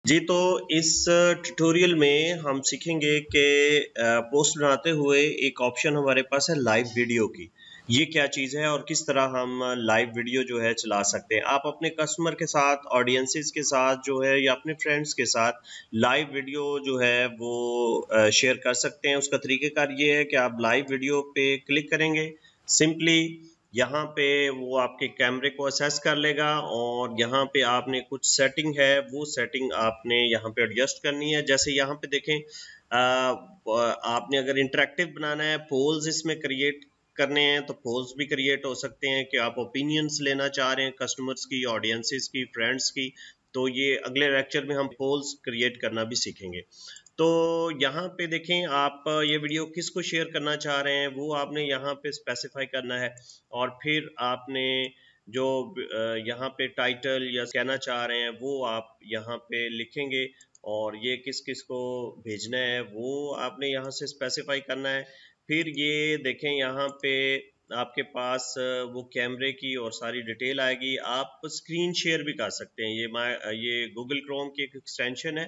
जी, तो इस ट्यूटोरियल में हम सीखेंगे कि पोस्ट बनाते हुए एक ऑप्शन हमारे पास है लाइव वीडियो की। ये क्या चीज़ है और किस तरह हम लाइव वीडियो जो है चला सकते हैं। आप अपने कस्टमर के साथ, ऑडियंसेस के साथ जो है या अपने फ्रेंड्स के साथ लाइव वीडियो जो है वो शेयर कर सकते हैं। उसका तरीक़ेकार ये है कि आप लाइव वीडियो पे क्लिक करेंगे, सिंपली यहाँ पे वो आपके कैमरे को असेस कर लेगा और यहाँ पे आपने कुछ सेटिंग है, वो सेटिंग आपने यहाँ पे एडजस्ट करनी है। जैसे यहाँ पे देखें, आपने अगर इंटरेक्टिव बनाना है, पोल्स इसमें क्रिएट करने हैं तो पोल्स भी क्रिएट हो सकते हैं कि आप ओपिनियंस लेना चाह रहे हैं कस्टमर्स की, ऑडियंसेस की, फ्रेंड्स की। तो ये अगले लेक्चर में हम पोल्स क्रिएट करना भी सीखेंगे। तो यहाँ पे देखें, आप ये वीडियो किसको शेयर करना चाह रहे हैं वो आपने यहाँ पे स्पेसिफाई करना है और फिर आपने जो यहाँ पे टाइटल या कहना चाह रहे हैं वो आप यहाँ पे लिखेंगे और ये किस किस को भेजना है वो आपने यहाँ से स्पेसिफाई करना है। फिर ये देखें, यहाँ पे आपके पास वो कैमरे की और सारी डिटेल आएगी। आप स्क्रीन शेयर भी कर सकते हैं। ये गूगल क्रोम की एक एक्सटेंशन है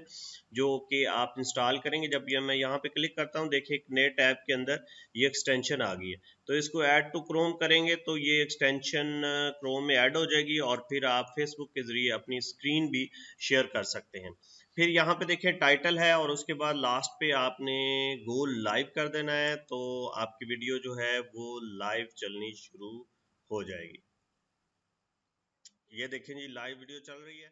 जो कि आप इंस्टॉल करेंगे। जब ये मैं यहाँ पे क्लिक करता हूँ, देखिए एक नए टैब के अंदर ये एक्सटेंशन आ गई है। तो इसको ऐड टू क्रोम करेंगे तो ये एक्सटेंशन क्रोम में ऐड हो जाएगी और फिर आप फेसबुक के ज़रिए अपनी स्क्रीन भी शेयर कर सकते हैं। फिर यहाँ पे देखिए टाइटल है और उसके बाद लास्ट पे आपने गो लाइव कर देना है, तो आपकी वीडियो जो है वो लाइव चलनी शुरू हो जाएगी। ये देखें जी, लाइव वीडियो चल रही है।